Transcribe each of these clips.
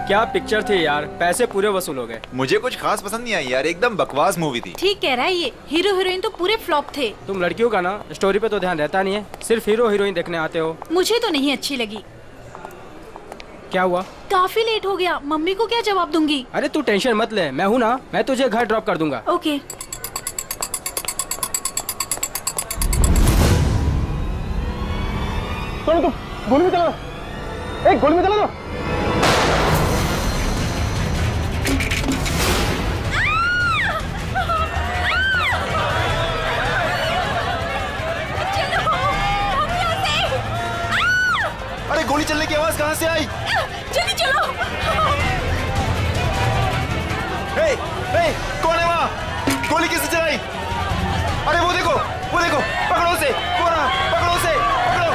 क्या पिक्चर थी यार, पैसे पूरे वसूल हो गए। मुझे कुछ खास पसंद नहीं आई यार, एकदम बकवास मूवी थी। ठीक कह रहा है ये, हीरो हीरोइन तो पूरे फ्लॉप थे। तुम लड़कियों का ना स्टोरी पे तो ध्यान रहता नहीं है, सिर्फ हीरो हीरोइन देखने आते हो। मुझे तो नहीं अच्छी लगी। क्या हुआ? काफी लेट हो गया, मम्मी को क्या जवाब दूंगी? अरे तू टेंशन मत ले, मैं हूँ ना, मैं तुझे घर ड्रॉप कर दूंगा। ओके। चलो तो गोली में चला, एक गोली में चला दो। अरे गोली चलने की आवाज कहाँ से आई? जल्दी चलो। हे, कौन है वहाँ? गोली किसने चलाई? अरे वो देखो, पकड़ो उसे, वो रहा, पकड़ो उसे, पकड़ो।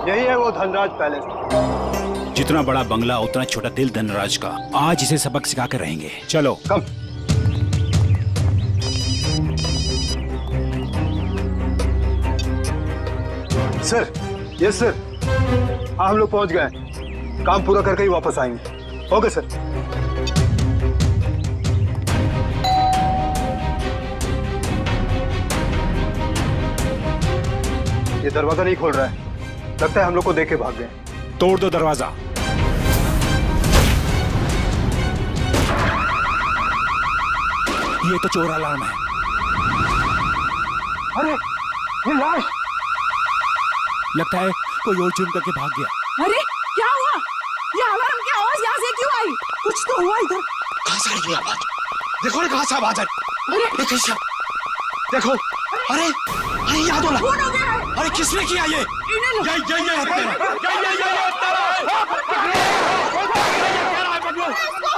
यही है वो धनराज पैलेस। जितना बड़ा बंगला उतना छोटा दिल धनराज का। आज इसे सबक सिखा कर रहेंगे। चलो कम। Sir, yes sir. हाँ हम लोग पहुंच गए, काम पूरा करके ही वापस आएंगे। Okay sir. ये दरवाजा नहीं खोल रहा है, लगता है हम लोग को देख के भाग गए। तोड़ दो दरवाजा। ये तो चोर अलार्म है। अरे ये लाश! लगता है कोई और चुन करके भाग गया। अरे क्या हुआ? ये अलार्म की आवाज यहाँ से क्यों आई? कुछ तो हुआ इधर। कहाँ से आई ये आवाज? देखो ना कहाँ से आवाज आई। अरे कैसा? देखो, अरे याद हो रहा। अरे किसने किया ये?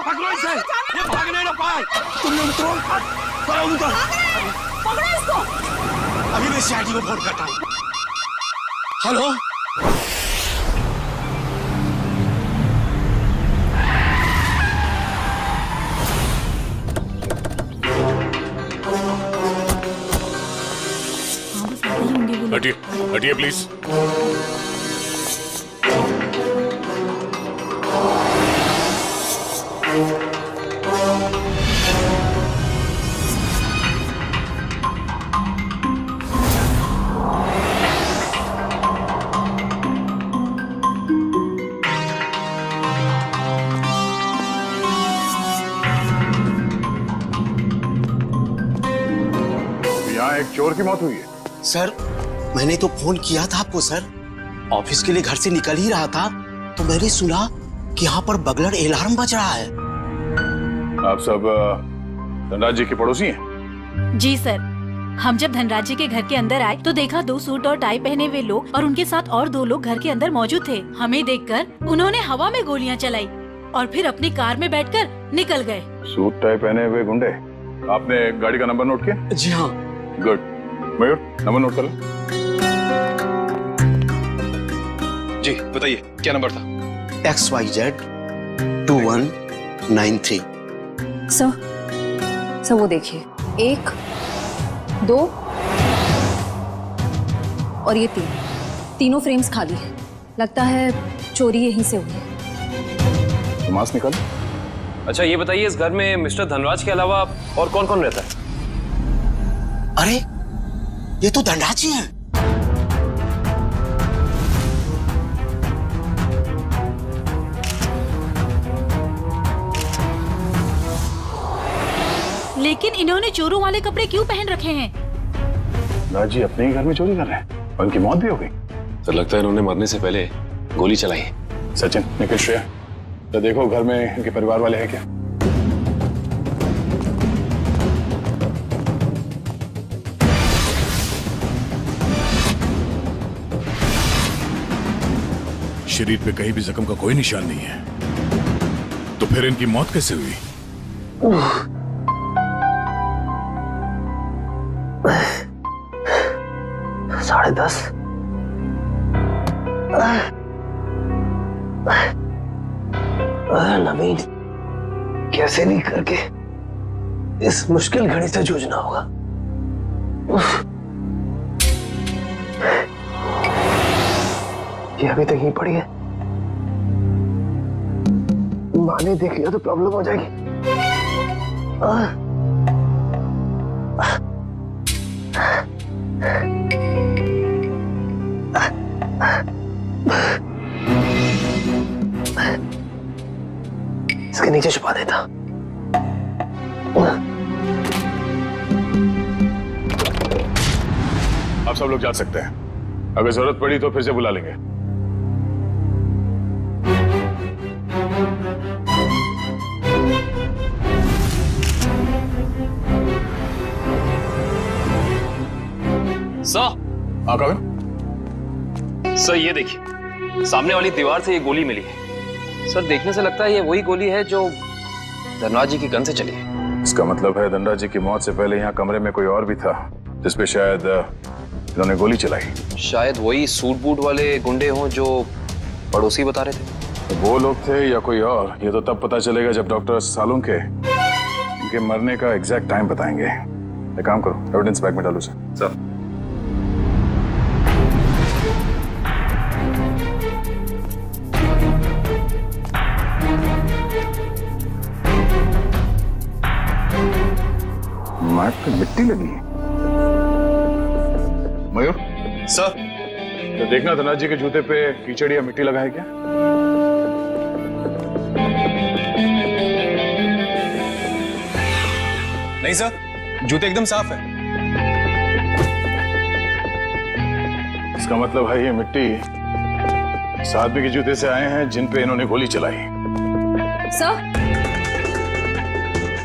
पकड़ो इसे, ये भागने ना पाए। तुम लोग उधर पकड़ो इसको। अभी मैं सीआईडी को फोन करता हूँ। हेलो, हटिए हटिए प्लीज। यहाँ एक चोर की मौत हुई है। सर मैंने तो फोन किया था आपको सर। ऑफिस के लिए घर से निकल ही रहा था तो मैंने सुना कि यहाँ पर बगलर अलार्म बज रहा है। आप सब धनराज जी के पड़ोसी हैं? जी सर, हम जब धनराज जी के घर के अंदर आए तो देखा 2 सूट और टाई पहने हुए लोग और उनके साथ और 2 लोग घर के अंदर मौजूद थे। हमें देखकर उन्होंने हवा में गोलियां चलाई और फिर अपनी कार में बैठकर निकल गए। सूट टाई पहने हुए गुंडे। आपने गाड़ी का नंबर नोट किया? जी हाँ। गुड। मयूर नंबर नोट कर लो। जी बताइए क्या नंबर था? XYZ 2193। सर वो देखिए, 1 2 और ये 3, तीनों फ्रेम्स खाली है। लगता है चोरी यहीं से हुई है। तो मास्क निकालो। अच्छा ये बताइए, इस घर में मिस्टर धनराज के अलावा और कौन कौन रहता है? अरे ये तो धनराज जी हैं। लेकिन इन्होंने चोरों वाले कपड़े क्यों पहन रखे हैं? धनराज जी अपने ही घर में चोरी कर रहे हैं और उनकी मौत भी हो गई। सर लगता है इन्होंने मरने से पहले गोली चलाई है। सचिन, निखिल, श्रेया, तो देखो घर में इनके परिवार वाले हैं क्या? शरीर पे कहीं भी जख्म का कोई निशान नहीं है, तो फिर इनकी मौत कैसे हुई? 10:30। नवीन, कैसे भी करके इस मुश्किल घड़ी से जूझना होगा। ये अभी तक यहीं पड़ी है, माँ ने देख लिया तो प्रॉब्लम हो जाएगी। इसके नीचे छुपा देता। आप सब लोग जा सकते हैं, अगर जरूरत पड़ी तो फिर से बुला लेंगे। सर, हाँ कविन? सर ये देखिए, सामने वाली दीवार से ये गोली मिली है। सर देखने से लगता है ये वही गोली है जो धनराज जी की गन से चली है। इसका मतलब है धनराज जी की मौत से पहले यहाँ कमरे में कोई और भी था जिसपे शायद इन्होंने गोली चलाई। शायद वही सूट बूट वाले गुंडे हों जो पड़ोसी बता रहे थे। वो लोग थे या कोई और, ये तो तब पता चलेगा जब डॉक्टर सालुंके के इनके मरने का एग्जैक्ट टाइम बताएंगे। एक काम करो, एविडेंस बैग में डालो सर। मैट पे मिट्टी लगी है। मयूर सर, तो देखना धनराज जी के जूते पे कीचड़ या मिट्टी लगा है क्या? नहीं सर, जूते एकदम साफ है। इसका मतलब है ये मिट्टी इस आदमी के जूते से आए हैं जिन पे इन्होंने गोली चलाई।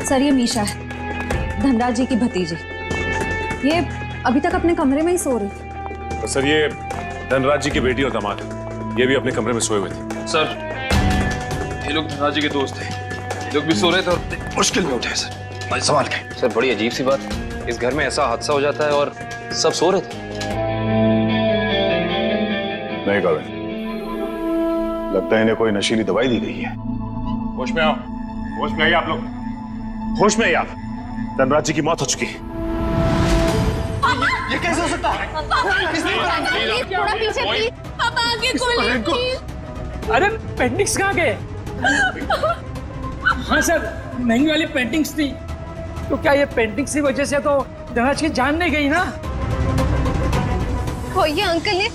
सर ये मीशा है, धनराज जी की भतीजी। ये अभी तक अपने कमरे में ही सो रही थी। तो सर ये धनराज जी की बेटी और दामाद है, ये भी अपने कमरे में सोए हुए थे। सर ये लोग धनराज जी के दोस्त थे, ये लोग भी सो रहे थे और मुश्किल में उठे सर। संभाल के। सर बड़ी अजीब सी बात, इस घर में ऐसा हादसा हो जाता है और सब सो रहे थे। नहीं कविन, लगता है इन्हें कोई नशीली दवाई दी गई है। होश में आओ, होश में आइए आप लोग, होश में आइए आप। धनराज जी की मौत हो चुकी है। ये कैसे हो सकता है? थोड़ा पीछे प्लीज। पापा आगे गोली प्लीज। अरे पेंटिंग्स कहाँ गए? हाँ सर, महंगी वाली पेंटिंग्स थी। तो क्या ये पेंटिंग्स की वजह से तो धनराज की जान नहीं गई ना? वो ये अंकल ने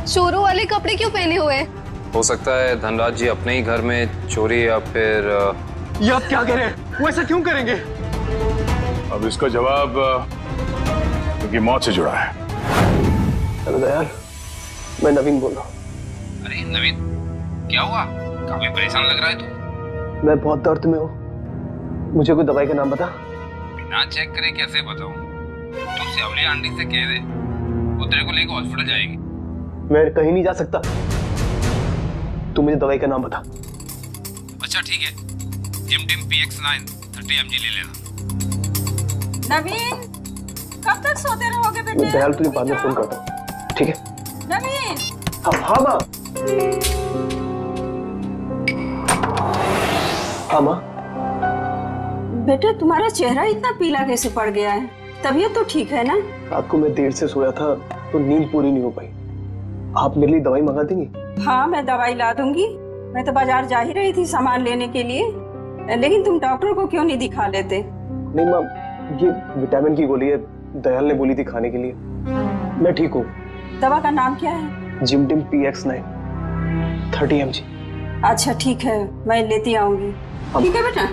चोरों वाले कपड़े क्यों पहने हुए हैं? हो सकता है धनराज जी अपने ही घर में चोरी या फिर ये आप क्या कह रहे हैं? वो ऐसा क्यों करेंगे? अब इसका जवाब उनकी मौत से जुड़ा है। अरे दयाल, मैं नवीन बोल रहा हूँ। अरे नवीन, क्या हुआ? काफी परेशान लग रहा है तू। मैं बहुत दर्द में हूँ, मुझे कोई दवाई का नाम बता। बिना चेक करे कैसे बताऊं? तू सेवली आंटी से कह दे, वो तेरे को लेकर हॉस्पिटल जाएगी। मैं कहीं नहीं जा सकता, तू मुझे दवाई का नाम बता। अच्छा ठीक है, जिमटिम PX9 30 mg ले लेना। नवीन, कब तक सोते रहोगे बेटे? मैं दयाल तुझे बाद में फोन करता हूँ, ठीक है? नवीन, हाँ माँ। हाँ माँ। बेटा तुम्हारा चेहरा इतना पीला कैसे पड़ गया है? तबीयत तो ठीक है ना? रात को मैं देर से सोया था तो नींद पूरी नहीं हो पाई। आप मेरे लिए दवाई मंगा देंगी? हाँ मैं दवाई ला दूंगी। मैं तो बाजार जा ही रही थी सामान लेने के लिए, लेकिन तुम डॉक्टर को क्यों नहीं दिखा लेते? नहीं माँ, ये विटामिन की गोली है, दयाल ने बोली थी खाने के लिए। मैं ठीक हूँ। दवा का नाम क्या है? जिमटिम PX9 30 mg। अच्छा ठीक है, मैं लेती आऊंगी। ठीक है बेटा।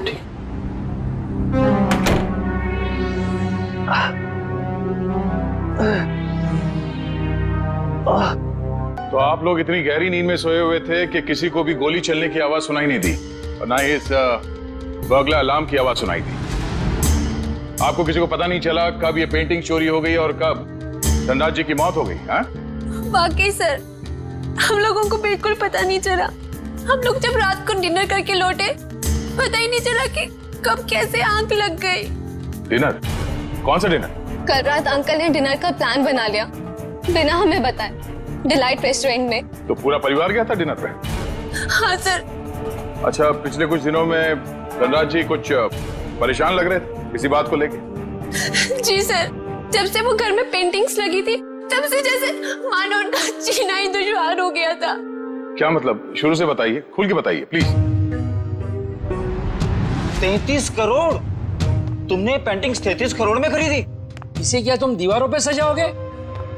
तो आप लोग इतनी गहरी नींद में सोए हुए थे कि किसी को भी गोली चलने की आवाज सुनाई नहीं दी और ना ही इस बर्गला अलार्म की आवाज सुनाई दी। आपको किसी को पता नहीं चला कब ये पेंटिंग चोरी हो गई और कब धनराज जी की मौत हो गई? हाँ? वाकई सर, हम लोगों को बिल्कुल पता नहीं चला। हम लोग जब रात को डिनर करके लौटे, पता ही नहीं चला कि कब कैसे आंख लग गई। डिनर? कौन सा डिनर? कल रात अंकल ने डिनर का प्लान बना लिया बिना हमें बताए, डिलाइट रेस्टोरेंट में। तो पूरा परिवार गया था डिनर पे? हाँ सर। अच्छा, पिछले कुछ दिनों में धनराज जी कुछ परेशान लग रहे थे किसी बात को लेके? जी सर, जब से वो घर में पेंटिंग्स लगी थी तब से जैसे मानो उनका जीना ही दुश्वार हो गया था। क्या मतलब? शुरू से बताइए, खुल के बताइए प्लीज। 33 करोड़? तुमने पेंटिंग्स 33 करोड़ में खरीदी? इसे क्या तुम दीवारों पे सजाओगे?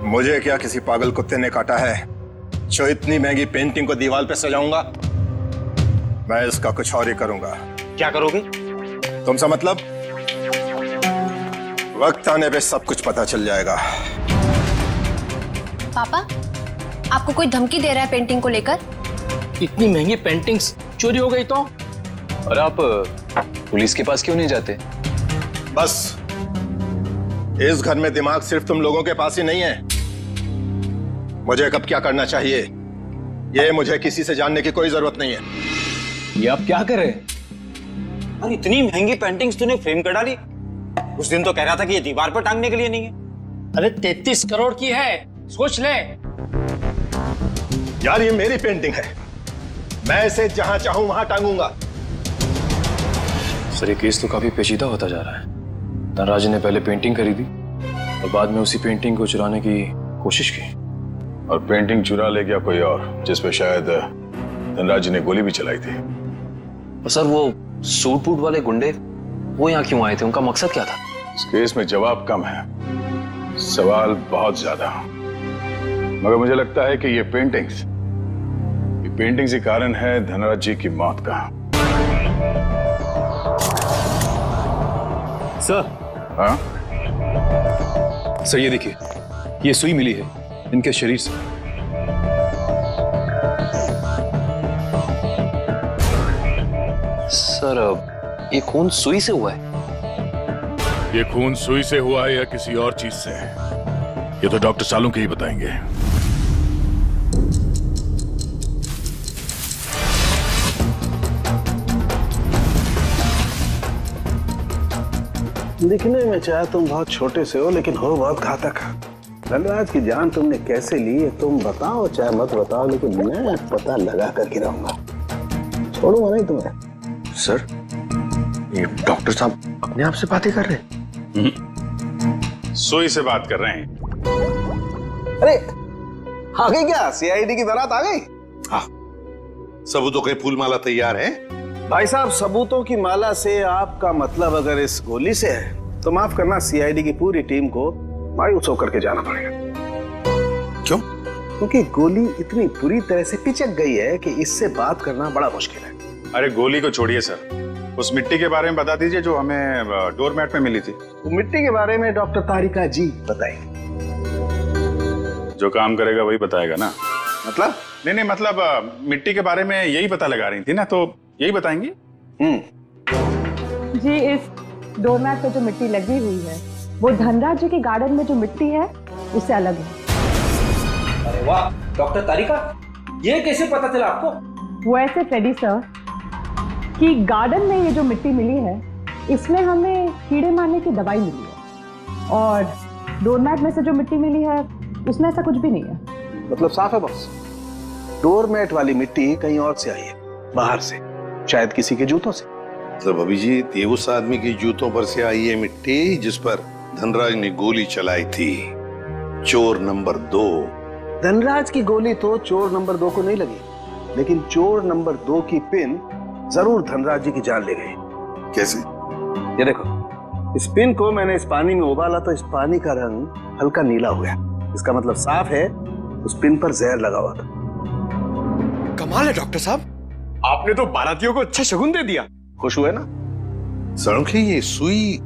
मुझे क्या किसी पागल कुत्ते ने काटा है जो इतनी महंगी पेंटिंग को दीवार पे सजाऊंगा? मैं इसका कुछ और ही करूंगा। क्या करोगे? तुमसा मतलब? वक्त आने पे सब कुछ पता चल जाएगा। पापा, आपको कोई धमकी दे रहा है पेंटिंग को लेकर? इतनी महंगी पेंटिंग्स चोरी हो गई तो? और आप पुलिस के पास क्यों नहीं जाते? बस, इस घर में दिमाग सिर्फ तुम लोगों के पास ही नहीं है। मुझे कब क्या करना चाहिए ये मुझे किसी से जानने की कोई जरूरत नहीं है। ये आप क्या कर रहे हैं? और इतनी महंगी पेंटिंग्स तूने फ्रेम कर डाली? उस दिन तो कह रहा था कि ये दीवार पर टांगने के लिए नहीं है। अरे 33 करोड़ की है, सोच ले। यार ये मेरी पेंटिंग है, मैं इसे जहां चाहूं वहां टांगूंगा। सर, ये केस तो काफी पेचीदा होता जा रहा है। धनराज ने पहले पेंटिंग खरीदी और बाद में उसी पेंटिंग को चुराने की कोशिश की। और पेंटिंग चुरा ले गया कोई और, जिसपे शायद धनराज जी ने गोली भी चलाई थी। और सर, वो सूट बूट वाले गुंडे वो यहाँ क्यों आए थे? उनका मकसद क्या था? इस केस में जवाब कम है, सवाल बहुत ज्यादा। मगर मुझे लगता है कि ये पेंटिंग्स ही कारण है धनराज जी की मौत का। सर। हाँ? सर, ये देखिए, ये सुई मिली है इनके शरीर से। सर, ये खून सुई से हुआ है? ये खून सुई से हुआ है या किसी और चीज से, ये तो डॉक्टर सालुंके ही बताएंगे। दिखने में चाहे तुम बहुत छोटे से हो, लेकिन हो बहुत घातक। धनराज की जान तुमने कैसे ली है तुम बताओ चाहे मत बताओ, लेकिन मैं पता लगा कर गिराऊंगा, छोड़ूंगा नहीं तुम्हें। सर, ये डॉक्टर साहब अपने आप से बातें कर रहे हैं? सुई से बात कर रहे हैं। अरे आ गई क्या सीआईडी की बारात आ गई? हाँ, सबूतों के फूल माला तैयार है। भाई साहब, सबूतों की माला से आपका मतलब अगर इस गोली से है तो माफ करना, सीआईडी की पूरी टीम को मायूस होकर के जाना पड़ेगा। क्यों? क्योंकि गोली इतनी बुरी तरह से पिचक गई है कि इससे बात करना बड़ा मुश्किल है। अरे गोली को छोड़िए सर, उस मिट्टी के बारे में बता दीजिए जो हमें डोरमैट में मिली थी। तो मिट्टी के बारे में डॉक्टर तारिका जी बताएंगे। जो काम करेगा वही बताएगा ना? मतलब? नहीं, मतलब मिट्टी के बारे में यही पता लगा रही थी ना, तो यही बताएंगे। जी, इस डोरमैट पे जो मिट्टी लगी हुई है वो धनराज जी के गार्डन में जो मिट्टी है उससे अलग है। अरे वाह डॉक्टर तारिका, ये कैसे पता चला आपको? वो ऐसे फ्रेडी सर कि गार्डन में ये जो मिट्टी मिली है इसमें हमें कीड़े मारने की दवाई मिली है, और डोरमैट में से जो मिट्टी मिली है उसमें ऐसा कुछ भी नहीं है। मतलब साफ है बॉस, डोरमैट वाली मिट्टी कहीं और से आई है, बाहर से, शायद किसी के जूतों से। मतलब अभिजीत, ये उस आदमी के जूतों पर से आई है मिट्टी जिस पर धनराज ने गोली चलाई थी, चोर नंबर 2। धनराज की गोली तो चोर नंबर 2 को नहीं लगी, लेकिन चोर नंबर 2 की पिन जरूर धनराज जी की जान ले गई। कैसे? ये देखो, इस पिन को मैंने इस पानी में उबाला तो इस पानी का रंग हल्का नीला हो गया। इसका मतलब साफ है उस पिन पर जहर लगा हुआ था। कमाल है डॉक्टर साहब, आपने तो बारातियों को अच्छा शगुन दे दिया। खुश हुए ना? सड़के, ये सुई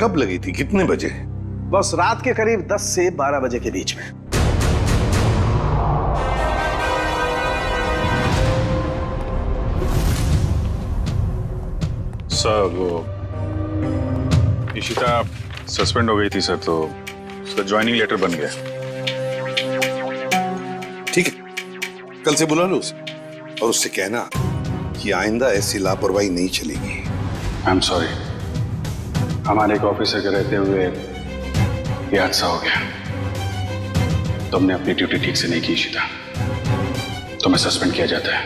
कब लगी थी, कितने बजे? बस रात के करीब 10 से 12 बजे के बीच में। सर, वो इशिता सस्पेंड हो गई थी सर, तो उसका ज्वाइनिंग लेटर बन गया। ठीक है, कल से बुला लो उसे और उससे कहना कि आइंदा ऐसी लापरवाही नहीं चलेगी। आई एम सॉरी, हमारे एक ऑफिसर के रहते हुए ये हादसा हो गया। तुमने अपनी ड्यूटी ठीक से नहीं की शीता, तुम्हें सस्पेंड किया जाता है।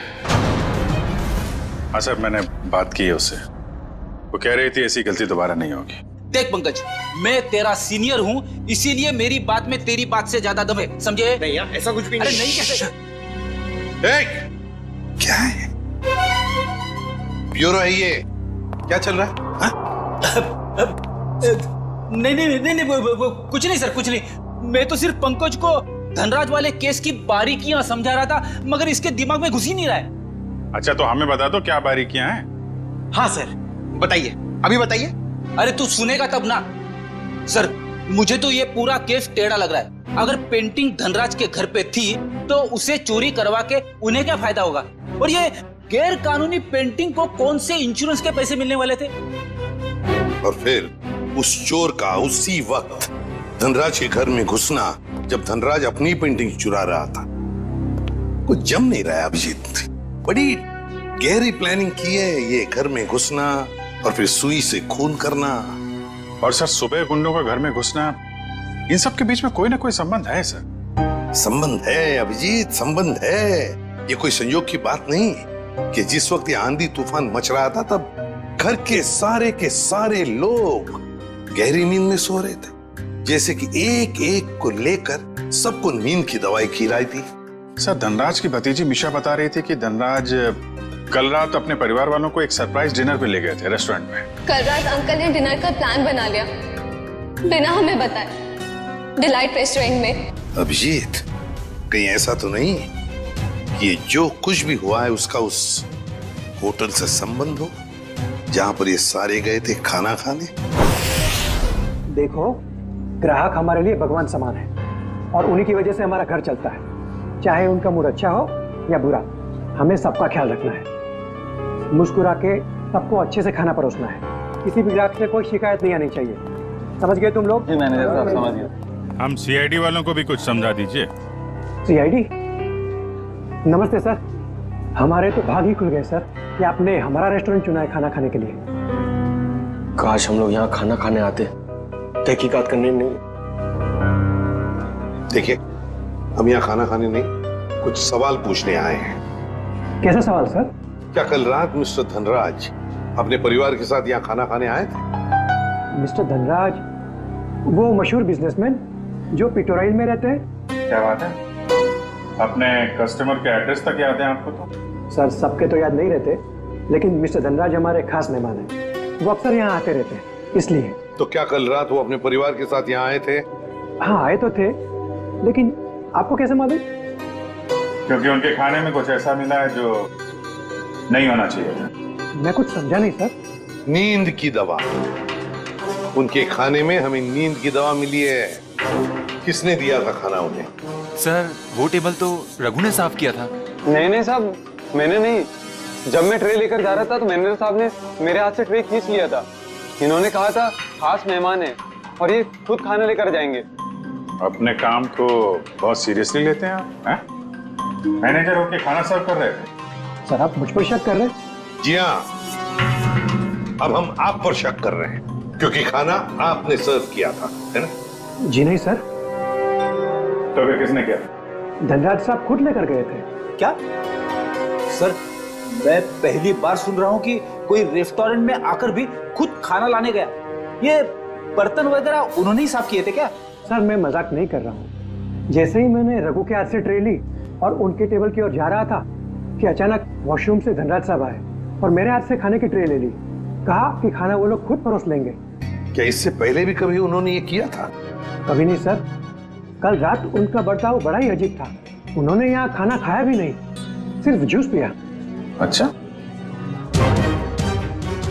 हाँ सर, मैंने बात की है उससे, वो कह रही थी ऐसी गलती दोबारा नहीं होगी। देख पंकज, मैं तेरा सीनियर हूँ, इसीलिए मेरी बात में तेरी बात से ज्यादा दम है, समझे? नहीं यार, ऐसा कुछ भी अरे नहीं। नहीं कैसे? क्या है? ब्यूरो है ये, क्या चल रहा है? नहीं, कुछ नहीं सर, कुछ नहीं। मैं तो सिर्फ पंकज को धनराज वाले केस की बारीकियां समझा रहा था, मगर इसके दिमाग में घुस ही नहीं रहा है। अच्छा, तो हमें बता दो क्या बारीकियां हैं। हाँ सर, बताइए, अभी बताइए। अरे तू सुनेगा तब ना। सर, मुझे तो ये पूरा केस टेढ़ा लग रहा है। अगर पेंटिंग धनराज के घर पे थी तो उसे चोरी करवा के उन्हें क्या फायदा होगा? और ये गैर कानूनी पेंटिंग को कौन से इंश्योरेंस के पैसे मिलने वाले थे? और फिर उस चोर का उसी वक्त धनराज के घर में घुसना, जब धनराज अपनी पेंटिंग चुरा रहा था। कुछ जम नहीं रहा है अभिजीत। बड़ी गहरी प्लानिंग की है ये घर में घुसना और फिर सुई से खून करना। और सर, सुबह गुंडों का घर में घुसना, इन सब के बीच में कोई ना कोई संबंध है सर। संबंध है अभिजीत, संबंध है। ये कोई संयोग की बात नहीं कि जिस वक्त ये आंधी तूफान मच रहा था तब घर के सारे लोग गहरी नींद में सो रहे थे, जैसे कि एक एक को लेकर सबको नींद की दवाई खिलाई थी। सर, धनराज की भतीजी मिशा बता रही थी कि धनराज कल रात अपने परिवार वालों को एक सरप्राइज डिनर पे ले गए थे रेस्टोरेंट में। कल रात अंकल ने डिनर का प्लान बना लिया बिना हमें बताए, डिलाइट रेस्टोरेंट में। अभिजीत, कहीं ऐसा तो नहीं कि ये जो कुछ भी हुआ है उसका उस होटल से संबंध हो जहां पर ये सारे गए थे खाना खाने? देखो, ग्राहक हमारे लिए भगवान समान है और उन्हीं की वजह से हमारा घर चलता है। चाहे उनका मूड अच्छा हो या बुरा, हमें सबका ख्याल रखना है। मुस्कुरा के सबको अच्छे से खाना परोसना है। किसी भी ग्राहक से कोई शिकायत नहीं आनी चाहिए। समझ गए तुम लोग? जी मैनेजर साहब, समझ गए। हम सीआईडी वालों को भी कुछ समझा दीजिए। सीआईडी? नमस्ते सर। हमारे तो भाग ही खुल गए सर कि आपने हमारा रेस्टोरेंट चुना है खाना खाने के लिए। काश हम लोग यहाँ खाना खाने आते, तहकीकात करने नहीं। देखिए, हम यहाँ खाना खाने नहीं, कुछ सवाल पूछने आए हैं। कैसा सवाल सर? क्या कल रात मिस्टर धनराज अपने परिवार के साथ यहाँ खाना खाने आए थे? मिस्टर धनराज, वो मशहूर बिजनेसमैन जो पिटोराइल में रहते हैं। क्या बात है? अपने कस्टमर के एड्रेस तक याद है आपको? तो सर, सबके तो याद नहीं रहते, लेकिन मिस्टर धनराज हमारे खास मेहमान हैं। वो अक्सर यहाँ आते रहते हैं, इसलिए। तो क्या कल रात वो अपने परिवार के साथ यहाँ आए थे? हाँ, आए तो थे, लेकिन आपको कैसे मालूम? क्योंकि उनके खाने में कुछ ऐसा मिला है जो नहीं होना चाहिए था। मैं कुछ समझा नहीं सर। नींद की दवा। उनके खाने में हमें नींद की दवा मिली है। किसने दिया था खाना उन्हें? सर, वो टेबल तो रघु ने साफ किया था। नहीं साहब, मैंने नहीं। जब मैं ट्रे लेकर जा रहा था तो मैनेजर साहब ने मेरे हाथ से ट्रे खींच लिया था। इन्होंने कहा था खास मेहमान है और ये खुद खाना लेकर जाएंगे। अपने काम को बहुत सीरियसली लेते हैं आप? मैनेजर होके खाना सर्व कर रहे थे। सर, आप मुझ पर शक कर रहे हैं? जी हाँ, अब हम आप पर शक कर रहे हैं क्योंकि खाना आपने सर्व किया था, है ना? जी नहीं सर। तो फिर किसने किया? धनराज साहब खुद लेकर गए थे। क्या? सर, मैं पहली बार सुन रहा हूँ कि कोई रेस्टोरेंट में आकर भी खुद खाना लाने गया। ये बर्तन वगैरह उन्होंने ही साफ किए थे क्या? सर, मैं मजाक नहीं कर रहा हूँ। जैसे ही मैंने रघु के हाथ से ट्रे ली और उनके टेबल की ओर जा रहा था कि अचानक वॉशरूम से धनराज साहब आए और मेरे हाथ से खाने की ट्रे ले ली। कहा कि खाना वो लोग खुद परोस लेंगे। क्या इससे पहले भी कभी उन्होंने ये किया था? कभी नहीं सर। कल रात उनका बर्ताव बड़ा ही अजीब था। उन्होंने यहाँ खाना खाया भी नहीं, सिर्फ जूस पिया। अच्छा,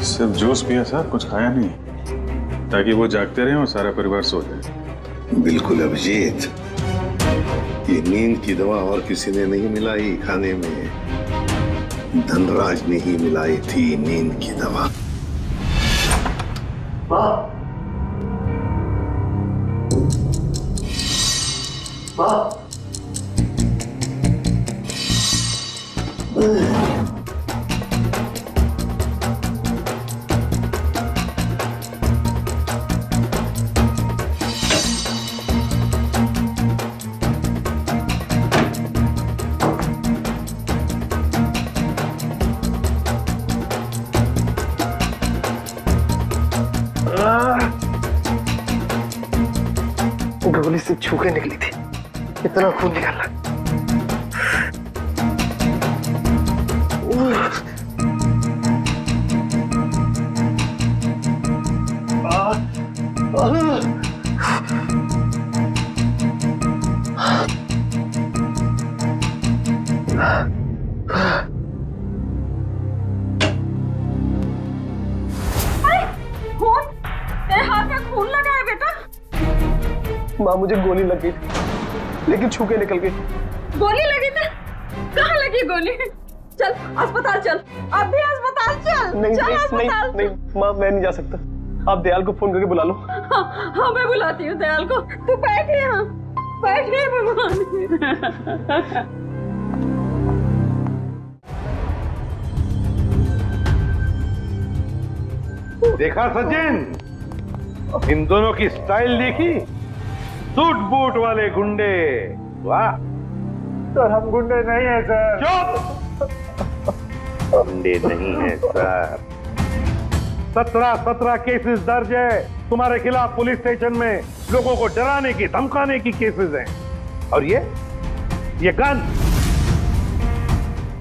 सिर्फ जूस पिया सर, कुछ खाया नहीं, ताकि वो जागते रहे और सारा परिवार सो जाए। बिल्कुल अभिजीत, ये नींद की दवा और किसी ने नहीं मिलाई खाने में, धनराज ने ही मिलाई थी नींद की दवा। गोली से छू के निकली थी, इतना खून निकाला। माँ मुझे गोली लग गई थी, लेकिन छू के निकल गई। गोली लगी थी? कहाँ लगी गोली? चल अस्पताल चल, अब भी अस्पताल चल। नहीं चल नहीं अस्पताल। नहीं माँ, मैं नहीं जा सकता। आप दयाल को फोन करके बुला लो। हाँ मैं बुलाती हूँ दयाल को। तू बैठ यहाँ, बैठ भगवान। देखा सचिन, इन दोनों की स्टाइल देखी? सूट बूट वाले गुंडे। वाह सर, हम गुंडे नहीं हैं सर। चुप! गुंडे नहीं हैं सर। 17 केसेस दर्ज है तुम्हारे खिलाफ पुलिस स्टेशन में। लोगों को डराने की धमकाने की केसेस हैं। और ये गन?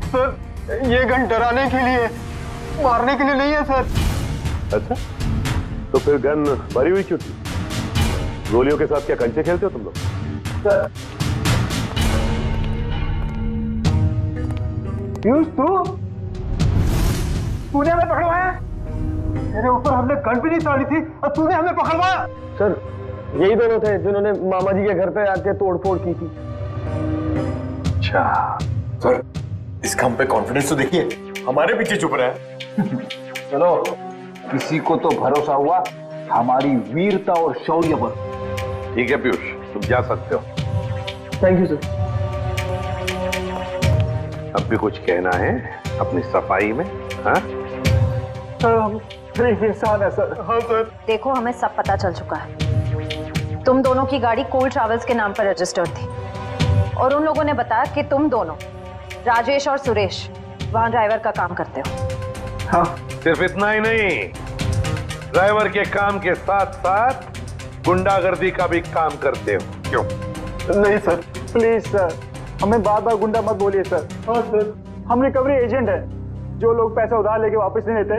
सर, ये गन डराने के लिए, मारने के लिए नहीं है सर। अच्छा, तो फिर गन भरी हुई क्यों थी? गोलियों के साथ क्या कंचे खेलते हो तुम लोग? सर, पीयूष तूने हमें पकड़वाया? तेरे ऊपर हमने गन भी नहीं चढ़ी थी और तूने हमें पकड़वाया? सर, यही दोनों थे जिन्होंने मामा जी के घर पे आके तोड़फोड़ की थी। अच्छा सर, इसका हम पे कॉन्फिडेंस तो देखिए, हमारे पीछे चुप रहा है। चलो, किसी को तो भरोसा हुआ हमारी वीरता और शौर्य पर। ठीक है पीयूष, तुम जा सकते हो। Thank you sir. अब भी कुछ कहना है अपनी सफाई में? हाँ सर, हम गरीब इंसान है सर। हाँ सर। देखो, हमें सब पता चल चुका है। तुम दोनों की गाड़ी कूल ट्रैवल्स के नाम पर रजिस्टर्ड थी और उन लोगों ने बताया कि तुम दोनों, राजेश और सुरेश, वहां ड्राइवर का काम करते हो। हाँ, सिर्फ इतना ही नहीं, ड्राइवर के काम के साथ साथ गुंडागर्दी का भी काम करते हो। क्यों? नहीं सर, प्लीज सर, हमें बार बार गुंडा मत बोलिए सर। हाँ सर, हम रिकवरी एजेंट हैं। जो लोग पैसा उधार लेके वापस नहीं देते,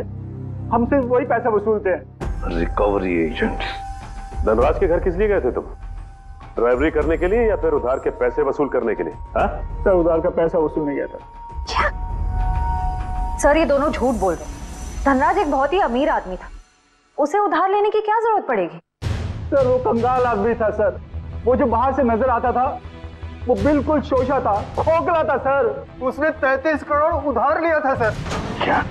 हम सिर्फ वही पैसा वसूलते हैं। Recovery agent? धनराज के घर किस लिए गए थे तुम? ड्राइवरी करने के लिए या फिर उधार के पैसे वसूल करने के लिए? हाँ सर, उधार का पैसा वसूलने गया था। सर, ये दोनों झूठ बोल रहे हैं। धनराज एक बहुत ही अमीर आदमी था, उसे उधार लेने की क्या जरूरत पड़ेगी? सर, वो कंगाल आदमी था सर। वो जो बाहर से नजर आता था, वो बिल्कुल शोषा था, खोखला था सर। उसने 33 करोड़ उधार लिया था सर। क्या?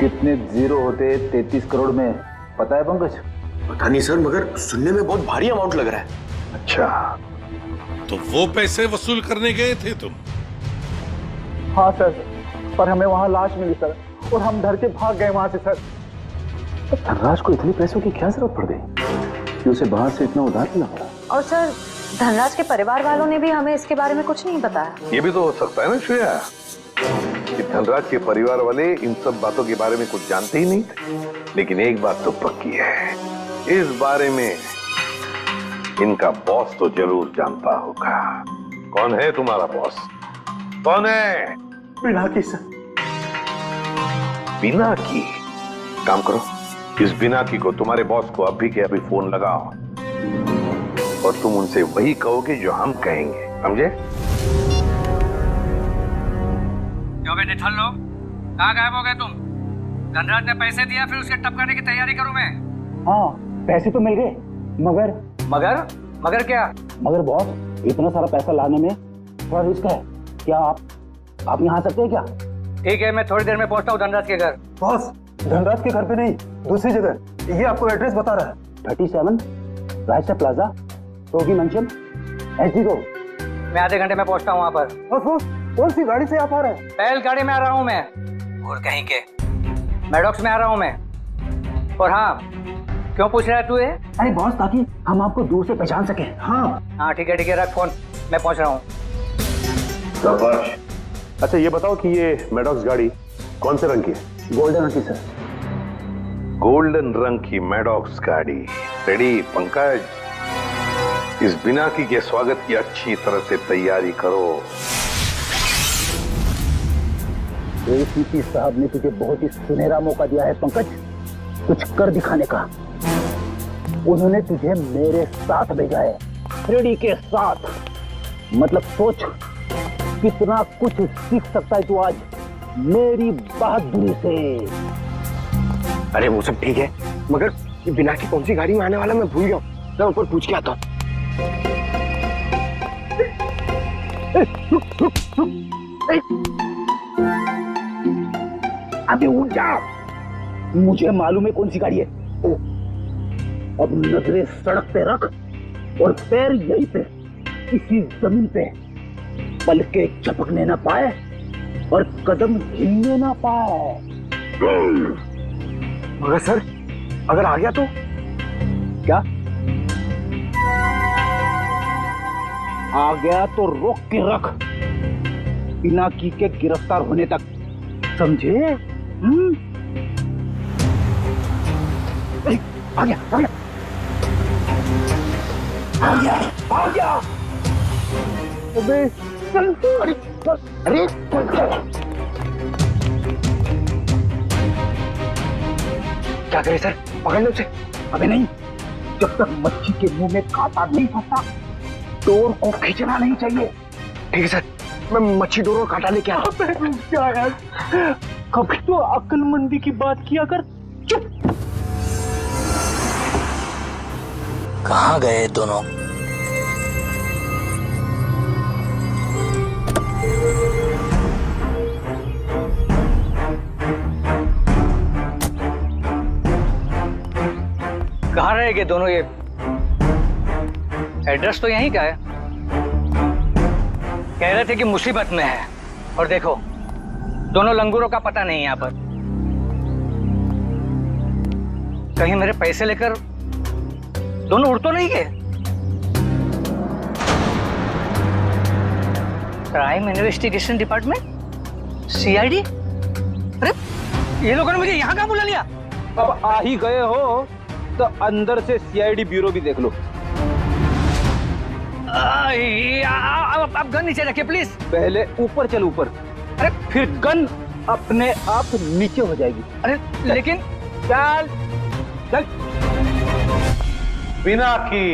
कितने जीरो होते 33 करोड़ में, पता है पंकज? पता नहीं सर, मगर सुनने में बहुत भारी अमाउंट लग रहा है। अच्छा, तो वो पैसे वसूल करने गए थे तुम? हाँ सर, पर हमें वहां लाश मिली सर और हम डर के भाग गए वहां से सर। धनराज को इतने पैसों की क्या जरूरत पड़ गई कि उसे बाहर से इतना उधार लेना पड़ा? और सर, धनराज के परिवार वालों ने भी हमें इसके बारे में कुछ नहीं बताया। ये भी तो हो सकता है ना श्रेया, कि धनराज के परिवार वाले इन सब बातों के बारे में कुछ जानते ही नहीं थे। लेकिन एक बात तो पक्की है, इस बारे में इनका बॉस तो जरूर जानता होगा। कौन है तुम्हारा बॉस? कौन है? पिनाकी सर। पिनाकी? काम करो, इस पिनाकी को, तुम्हारे बॉस को अभी के अभी फोन लगाओ और तुम उनसे वही कहोगे जो हम कहेंगे, समझे? क्यों बे निठल लो, कहाँ गायब हो गए तुम? धनराज ने पैसे दिया, फिर उसके टपकाने की तैयारी करूं मैं। हाँ, पैसे तो मिल गए, मगर मगर क्या? मगर बॉस, इतना सारा पैसा लाने में थोड़ा रिस्क है। क्या आप यहाँ आ सकते हैं क्या? ठीक है, मैं थोड़ी देर में पहुंचता हूँ धनराज के घर। बॉस, धनराज के घर पे नहीं, दूसरी जगह। ये आपको एड्रेस बता रहा है। 37 रायसा प्लाजा, रोगी मंचल, एसडी रोड। मैं आधे घंटे में पहुंचता हूँ वहाँ पर। बॉस, कौन सी गाड़ी से आप आ रहे हैं? बैल गाड़ी में आ रहा हूँ मैं। और कहीं के मैडॉक्स में आ रहा हूँ मैं। और हाँ, क्यों पूछ रहा है तू ये? अरे बॉस, ताकि हम आपको दूर से पहचान सके। हाँ ठीक है, रख फोन, मैं पहुंच रहा हूँ। अच्छा ये बताओ कि ये मैडॉक्स गाड़ी कौन से रंग की है? गोल्डन रंग की सर। गोल्डन रंग की मैडॉक्स गाड़ी रेडी पंकज, इस बिनाकी के स्वागत की अच्छी तरह से तैयारी करो। एसीपी साहब ने तुझे बहुत ही सुनहरा मौका दिया है पंकज, कुछ कर दिखाने का। उन्होंने तुझे मेरे साथ भेजा है, रेडी के साथ। मतलब सोच कितना कुछ सीख सकता है तू आज मेरी बहादुरी से। अरे वो सब ठीक है, मगर बिना की कौन सी गाड़ी में आने वाला मैं भूल गया हूँ। मैं ऊपर पूछ के आता हूँ। अबे उठ जा, मुझे मालूम है कौन सी गाड़ी है। अब नजरें सड़क पे रख और पैर यहीं पे इसी जमीन पे, पलके झपकने ना पाए और कदम हिलने ना पाए। मगर सर अगर आ गया तो क्या? आ गया तो रोक के रख, बिना की के गिरफ्तार होने तक, समझे? आ गया, आ गया, आ गया, आ गया। अबे चल, अरे अरे चल चल। क्या करे सर, पकड़ लो उसे। अबे नहीं, जब तक मच्छी के मुंह में कांटा नहीं फंसता डोर को खींचना नहीं चाहिए। ठीक है सर, मैं मच्छी डोर और कांटा लेके आता हूँ। क्या यार, कभी तो अक्लमंदी की बात किया कर। चुप। कहाँ गए दोनों? कहाँ रहेंगे दोनों? ये एड्रेस तो यहीं का है। कह रहे थे कि मुसीबत में है, और देखो दोनों लंगूरों का पता नहीं यहाँ पर। कहीं मेरे पैसे लेकर दोनों उड़ तो नहीं गए? Crime investigation department, CID? अरे ये लोगों ने मुझे यहाँ कहाँ बुला लिया? अब आ ही गए हो तो अंदर से सीआईडी ब्यूरो भी देख लो। आप गन नीचे रखिए प्लीज। पहले ऊपर चल, ऊपर। अरे फिर गन अपने आप नीचे हो जाएगी। अरे लेकिन चल चल। बिना की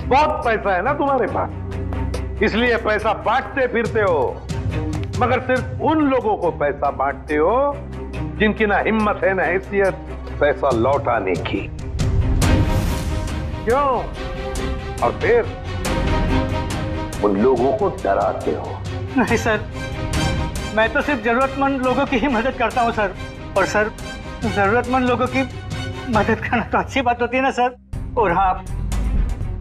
बहुत पैसा है ना तुम्हारे पास, इसलिए पैसा बांटते फिरते हो, मगर सिर्फ उन लोगों को पैसा बांटते हो जिनकी ना हिम्मत है ना हैसियत पैसा लौटाने की। क्यों? और फिर उन लोगों को डराते हो। नहीं सर, मैं तो सिर्फ जरूरतमंद लोगों की ही मदद करता हूँ सर। और सर, जरूरतमंद लोगों की मदद करना तो अच्छी बात होती है ना सर। और हाँ,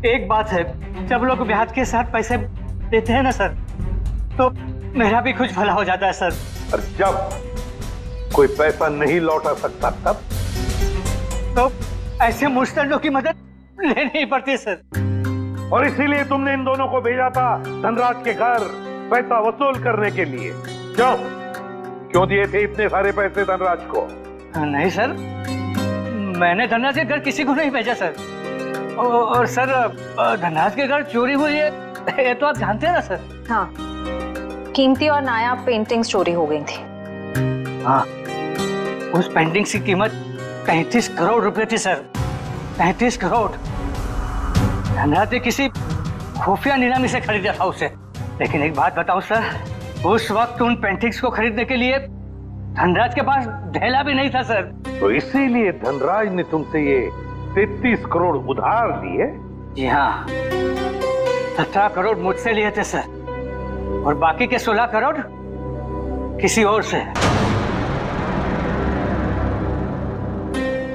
एक बात है, जब लोग ब्याज के साथ पैसे देते हैं ना सर, तो मेरा भी कुछ भला हो जाता है सर। और जब कोई पैसा नहीं लौटा सकता तब तो ऐसे मुश्तरों की मदद लेनी ही पड़ती है सर। और इसीलिए तुमने इन दोनों को भेजा था धनराज के घर पैसा वसूल करने के लिए। क्यों दिए थे इतने सारे पैसे धनराज को? नहीं सर, मैंने धनराज के घर किसी को नहीं भेजा सर। और सर, धनराज के घर चोरी हुई है ये तो आप जानते हैं ना सर। हाँ, कीमती और नायाब पेंटिंग्स चोरी हो गई थी। हाँ, उस पेंटिंग की कीमत 35 करोड़ रुपए थी सर। 35 करोड़। धनराज ने किसी खुफिया नीलामी से खरीदा था उसे। लेकिन एक बात बताऊं सर, उस वक्त उन पेंटिंग्स को खरीदने के लिए धनराज के पास ढेला भी नहीं था सर। तो इसीलिए धनराज ने तुमसे ये 33 करोड़ उधार लिए? जी हाँ, 17 करोड़ मुझसे लिए थे सर, और बाकी के 16 करोड़ किसी और से।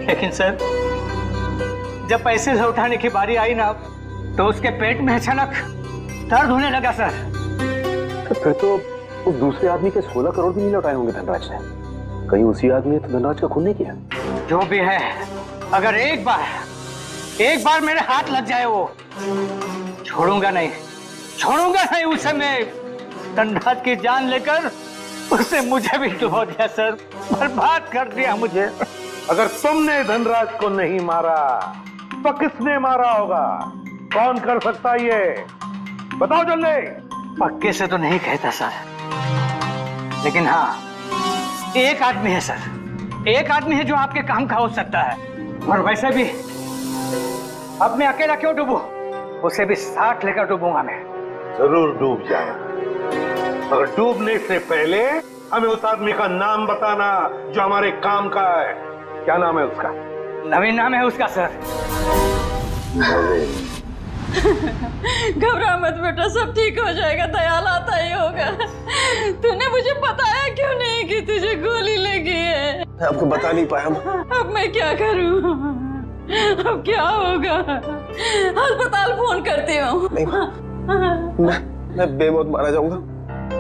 लेकिन सर, जब पैसे लौटाने की बारी आई ना, तो उसके पेट में अचानक दर्द होने लगा सर। फिर तो उस दूसरे आदमी के 16 करोड़ भी नहीं लौटाए होंगे धनराज ने। कहीं उसी आदमी ने तो धनराज का खून नहीं किया? जो भी है, अगर एक बार मेरे हाथ लग जाए, वो छोड़ूंगा नहीं उसे। मैं धनराज की जान लेकर उसने मुझे भी डुबो दिया सर, बर्बाद कर दिया मुझे। अगर तुमने धनराज को नहीं मारा तो किसने मारा होगा? कौन कर सकता है ये? बताओ जल्दी। पक्के से तो नहीं कहता सर, लेकिन हाँ एक आदमी है सर, एक आदमी है जो आपके काम का हो सकता है। और वैसे भी अब मैं अकेला क्यों डूबूं? उसे भी साथ लेकर डूबूंगा मैं। जरूर डूब जाए, मगर डूबने से पहले हमें उस आदमी का नाम बताना जो हमारे काम का है। क्या नाम है उसका? नवीन नाम है उसका सर। घबरा मत बेटा, सब ठीक हो जाएगा, दयाल आता ही होगा। तूने मुझे बताया क्यों नहीं कि तुझे गोली लगी है? मैं आपको बता नहीं पाया। अब मैं क्या करूं? अब क्या होगा? अस्पताल फोन करती हूँ। मैं बेमौत मारा जाऊंगा।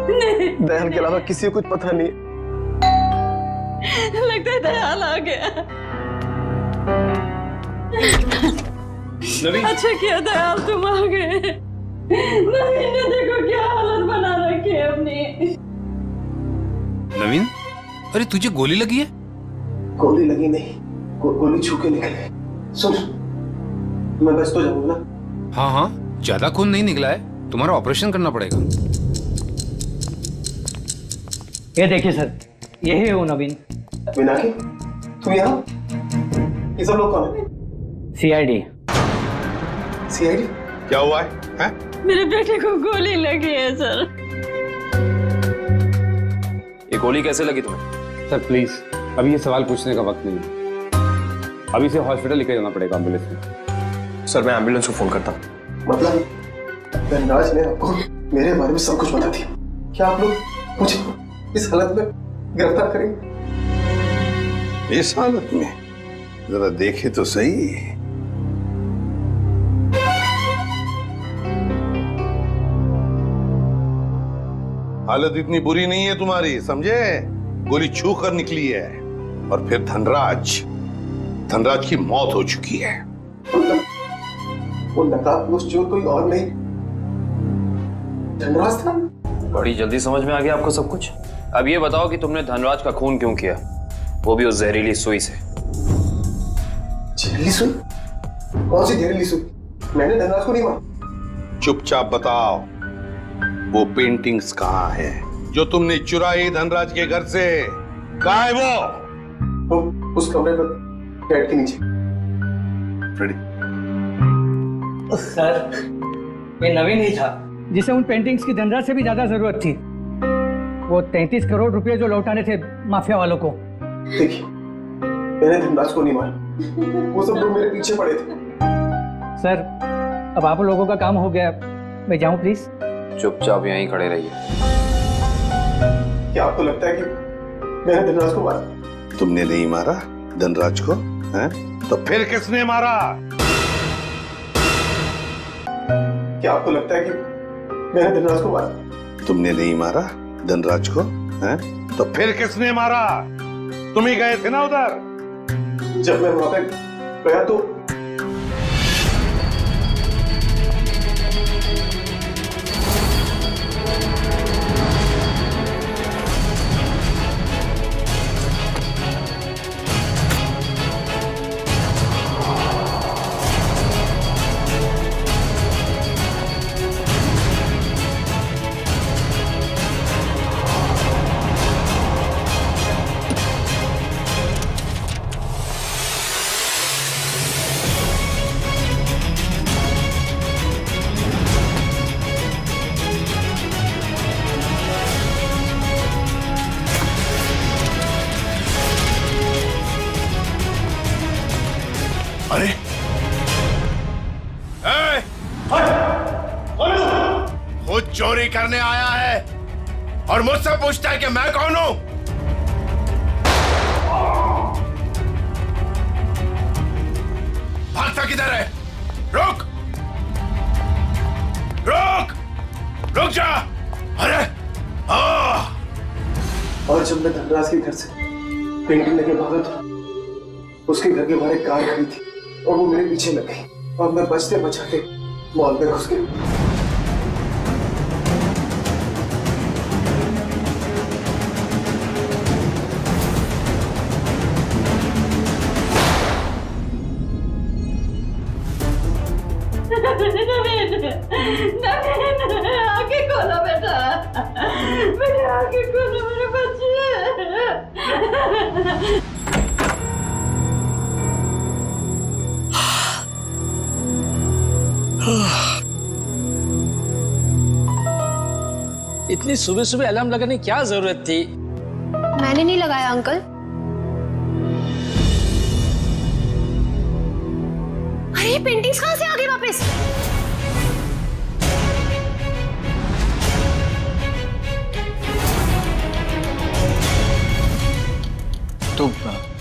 नहीं, दयाल के अलावा किसी को कुछ पता नहीं। लगता है दयाल आ गया। अच्छा किया दयाल तुम आ गए। नवीन ने देखो क्या हालत बना रखी है अपनी। नवीन, अरे तुझे गोली लगी है? गोली लगी नहीं, गोली छू के निकली। सुन, मैं बस तो जाऊंगा ना। हाँ हाँ, ज्यादा खून नहीं निकला है, तुम्हारा ऑपरेशन करना पड़ेगा। ये देखिए सर, यही है वो नवीन। मीनाक्षी, तुम यहाँ? ये सब लोग कौन है? सीआईडी। सीआईडी? क्या हुआ है? मेरे बेटे को गोली लगी है सर। ये गोली कैसे लगी तुम्हें? सर प्लीज, अभी ये सवाल पूछने का वक्त नहीं है। अभी से हॉस्पिटल लेकर जाना पड़ेगा एम्बुलेंस में। सर मैं एम्बुलेंस को फोन करता हूँ। मतलब धनराज ने आपको मेरे बारे में सब कुछ बता दिया। क्या आप लोग मुझे इस हालत में गिरफ्तार करेंगे? इस हालत में जरा देखे तो सही। हालत इतनी बुरी नहीं है तुम्हारी, समझे? गोली छू कर निकली है। और फिर धनराज की मौत हो चुकी है। वो नकाबपोश चोर कोई और नहीं, धनराज था। बड़ी जल्दी समझ में आ गया आपको सब कुछ। अब ये बताओ कि तुमने धनराज का खून क्यों किया, वो भी उस जहरीली सुई से। जहरीली सुई? कौन सी जहरीली सुई? मैंने धनराज को नहीं मारा। चुपचाप बताओ, वो पेंटिंग्स कहाँ है जो तुमने चुराई धनराज के घर से? कहाँ है वो? उस कमरे पर बेड के नीचे। सर ये नवीन ही था जिसे उन पेंटिंग्स की धनराज से भी ज्यादा जरूरत थी। वो 33 करोड़ रुपए जो लौटाने थे माफिया वालों को। देखिए, मैंने धनराज को नहीं मारा, वो सब लोग मेरे पीछे पड़े थे। सर अब आप लोगों का काम हो गया, मैं जाऊं प्लीज? चुपचाप यहीं खड़े रहिए। क्या आपको लगता है कि मैंने धनराज को मारा? तुमने नहीं मारा धनराज को, हैं? तो फिर किसने मारा? क्या आपको लगता है कि मैंने धनराज को मारा? तुमने नहीं मारा धनराज को, हैं? तो फिर किसने मारा? तुम ही गए थे ना उधर। जब मैं वहां पे गया तो अरे खुद चोरी करने आया है और मुझसे पूछता है कि मैं कौन हूं? भागता किधर है? रुक रुक रुक जा। अरे और जब मैं धनराज के घर से पेंटिंग लेके भागा था, उसके घर के बाहर एक कार खड़ी थी और वो मेरे पीछे लग गई और मैं बचते बचाते मॉल में घुस गया। आगे खोलो बेटा, मेरे आगे खोलो मेरे बच्चे। इतनी सुबह सुबह अलार्म लगाने की क्या जरूरत थी? मैंने नहीं लगाया अंकल। अरे ये पेंटिंग्स कहां से आ गई वापस? तो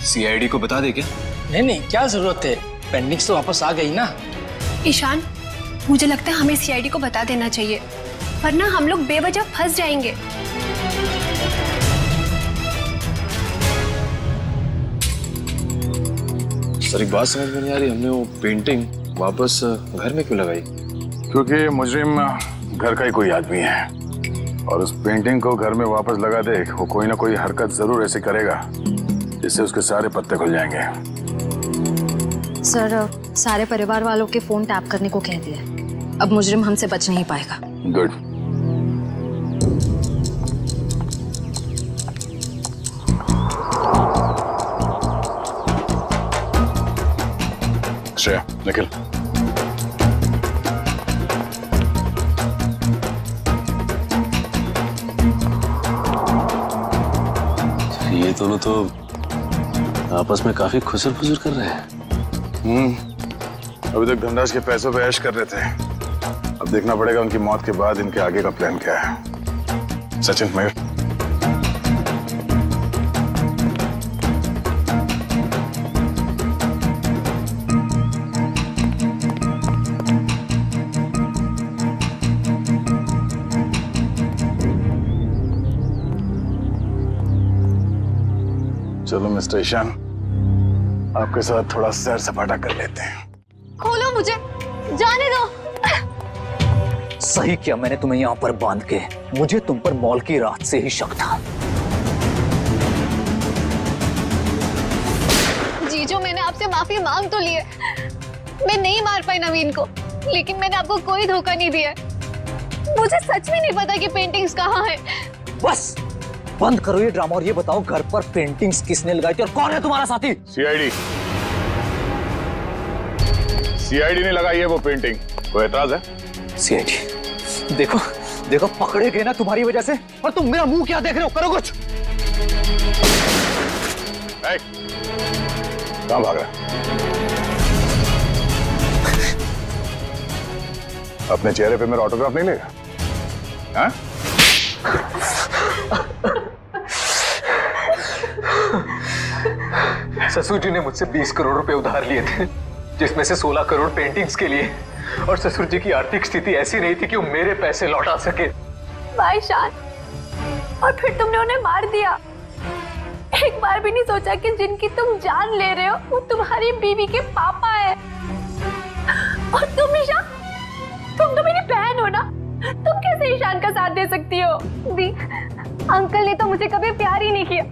सीआईडी को बता दे क्या? नहीं, क्या जरूरत है? पेंडिंग्स तो वापस आ गई ना। ईशान, मुझे लगता है हमें सीआईडी को बता देना चाहिए, वरना हम लोग बेवजह फंस जाएंगे। सर एक बात समझ में नहीं आ रही, हमने वो पेंटिंग वापस घर में क्यों लगाई? क्योंकि मुजरिम घर का ही कोई आदमी है और उस पेंटिंग को घर में वापस लगा दे, वो कोई ना कोई हरकत जरूर ऐसे करेगा जिससे उसके सारे पत्ते खुल जाएंगे। सर, सारे परिवार वालों के फोन टैप करने को कह दिया, अब मुजरिम हमसे बच नहीं पाएगा। गुड। श्रेया, निकल। ये दोनों तो आपस में काफी खुसर फुसर कर रहे हैं। अभी तक धनराज के पैसों पे ऐश कर रहे थे, अब देखना पड़ेगा उनकी मौत के बाद इनके आगे का प्लान क्या है। सचिन, मयूर, चलो मिस्टर ईशान, आपके साथ थोड़ा सैर सपाटा कर लेते हैं। खोलो मुझे, जाने दो। सही किया मैंने तुम्हें यहाँ पर बांध के, मुझे तुम पर मॉल की रात से ही शक था। जीजू, मैंने आपसे माफी मांग तो ली है, मैं नहीं मार पाई नवीन को, लेकिन मैंने आपको कोई धोखा नहीं दिया। मुझे सच में नहीं पता कि पेंटिंग्स कहाँ है। बस बंद करो ये ड्रामा और ये बताओ घर पर पेंटिंग्स किसने लगाई थी और कौन है तुम्हारा साथी? सीआईडी ने लगाई है वो पेंटिंग, कोई एतराज है? सीआईडी, देखो देखो पकड़े गए ना तुम्हारी वजह से, और तुम मेरा मुंह क्या देख रहे हो? करो कुछ। कहां भाग रहा है? अपने चेहरे पे मेरा ऑटोग्राफ नहीं लेगा? हाँ? ससुर जी ने मुझसे 20 करोड़ रुपए उधार लिए थे, जिसमें से 16 करोड़ पेंटिंग्स के लिए, और ससुर जी की आर्थिक स्थिति ऐसी नहीं थी कि वो मेरे पैसे लौटा सके। भाई शान, और फिर तुमने उन्हें मार दिया। एक बार भी नहीं सोचा कि जिनकी तुम जान ले रहे हो वो तुम्हारी बीवी के पापा है। और तुम ईशान, तुम तो मेरी बहन हो ना, तुम कैसे ईशान का साथ दे सकती हो? दी, अंकल ने तो मुझे कभी प्यार ही नहीं किया,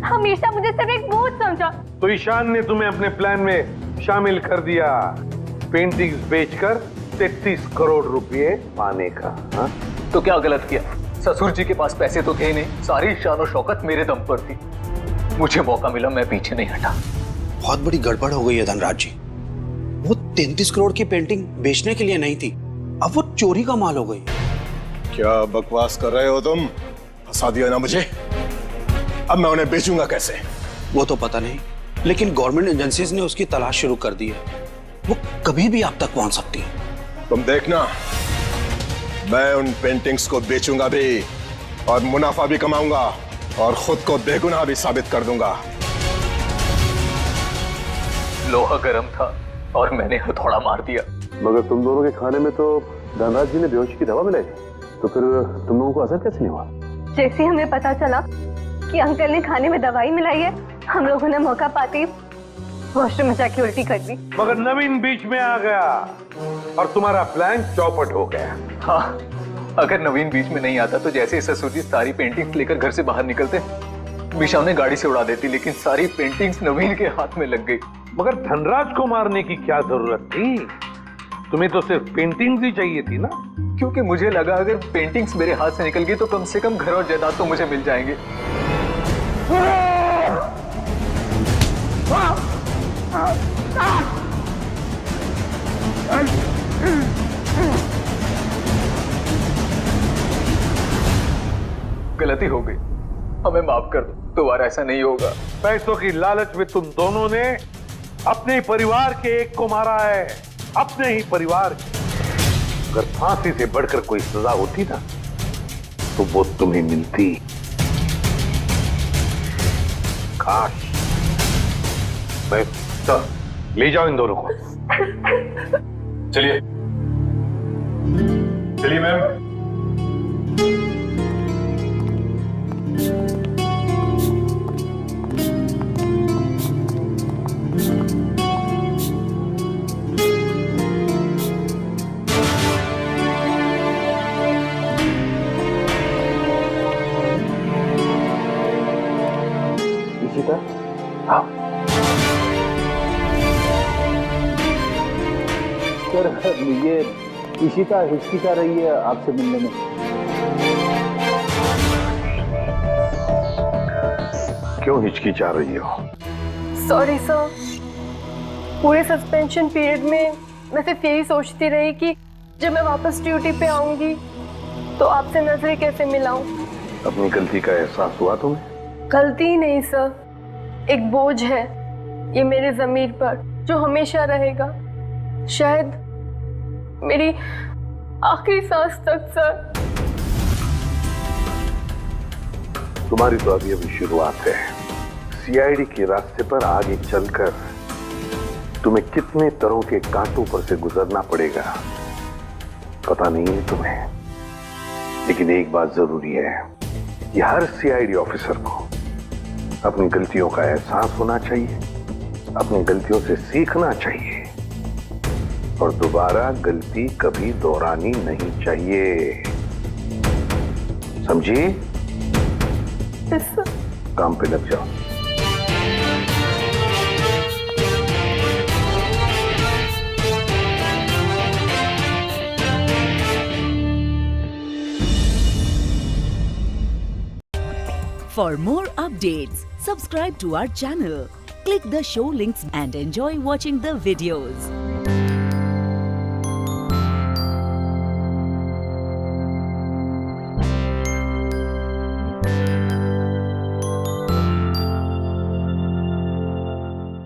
हमेशा मुझे सिर्फ एक बोझ समझा। तो ईशान ने तुम्हें अपने प्लान में शामिल कर दिया, पेंटिंग्स बेचकर 33 करोड़ रुपए पाने का। हा? तो क्या गलत किया? ससुर जी के पास पैसे तो थे नहीं, सारी शान और शौकत मेरे दम पर थी। मुझे मौका मिला, मैं पीछे नहीं हटा। बहुत बड़ी गड़बड़ हो गई है धनराज जी। वो 33 करोड़ की पेंटिंग बेचने के लिए नहीं थी, अब वो चोरी का माल हो गई। क्या बकवास कर रहे हो तुम? फंसा दिया ना मुझे, अब मैं उन्हें बेचूंगा कैसे? वो तो पता नहीं, लेकिन गवर्नमेंट एजेंसीज ने उसकी तलाश शुरू कर दी है, वो कभी भी आप तक पहुंच सकती है। तुम देखना, मैं उन पेंटिंग्स को बेचूंगा भी और मुनाफा भी कमाऊंगा और खुद को बेगुनाह भी साबित कर दूंगा। लोहा गर्म था और मैंने हथौड़ा मार दिया। मगर तुम दोनों के खाने में तो धनराज जी ने बेहोशी की दवा मिलाई, तो फिर तुम लोगों को असर कैसे नहीं हुआ? जैसे हमें पता चला कि अंकल ने खाने में दवाई मिलाई है, हम लोगों ने मौका पाते ही वॉशरूम में जाके उल्टी कर दी। मगर नवीन बीच में आ गया और तुम्हारा प्लान चौपट हो गया। हाँ, अगर नवीन बीच में नहीं आता तो जैसे ससुर जी सारी पेंटिंग्स लेकर घर से बाहर निकलते, विशाल ने गाड़ी से उड़ा देती, लेकिन सारी पेंटिंग्स नवीन के हाथ में लग गई। मगर धनराज को मारने की क्या जरूरत थी? तुम्हें तो सिर्फ पेंटिंग्स ही चाहिए थी ना? क्योंकि मुझे लगा अगर पेंटिंग्स मेरे हाथ से निकल गई तो कम से कम घर और जायदाद तो मुझे मिल जाएंगे। गलती हो गई, हमें माफ कर दो, दोबारा ऐसा नहीं होगा। पैसों की लालच में तुम दोनों ने अपने परिवार के एक को मारा है, अपने ही परिवार के। अगर फांसी से बढ़कर कोई सजा होती ना तो वो तुम्हें मिलती। काश। मैं तो ले जाओ इन दोनों को। चलिए चलिए मैम। सर ये इशिता हिचकिचा रही है आपसे मिलने में। क्यों हिचकिचा रही हो? सॉरी सर, पूरे सस्पेंशन पीरियड में मैं सिर्फ यही सोचती रही कि जब मैं वापस ड्यूटी पे आऊंगी तो आपसे नजरें कैसे मिलाऊं। अपनी गलती का एहसास हुआ तुम्हें? गलती ही नहीं सर, एक बोझ है ये मेरे ज़मीर पर जो हमेशा रहेगा, शायद मेरी आखिरी सांस तक। सर तुम्हारी तो अभी शुरुआत है। सीआईडी के रास्ते पर आगे चलकर तुम्हें कितने तरह के कांटों पर से गुजरना पड़ेगा पता नहीं है तुम्हें, लेकिन एक बात जरूरी है कि हर सीआईडी ऑफिसर को अपनी गलतियों का एहसास होना चाहिए, अपनी गलतियों से सीखना चाहिए और दोबारा गलती कभी दोहरानी नहीं चाहिए। समझी? काम पे लग जाओ। For more updates, subscribe to our channel, click the show links and enjoy watching the videos.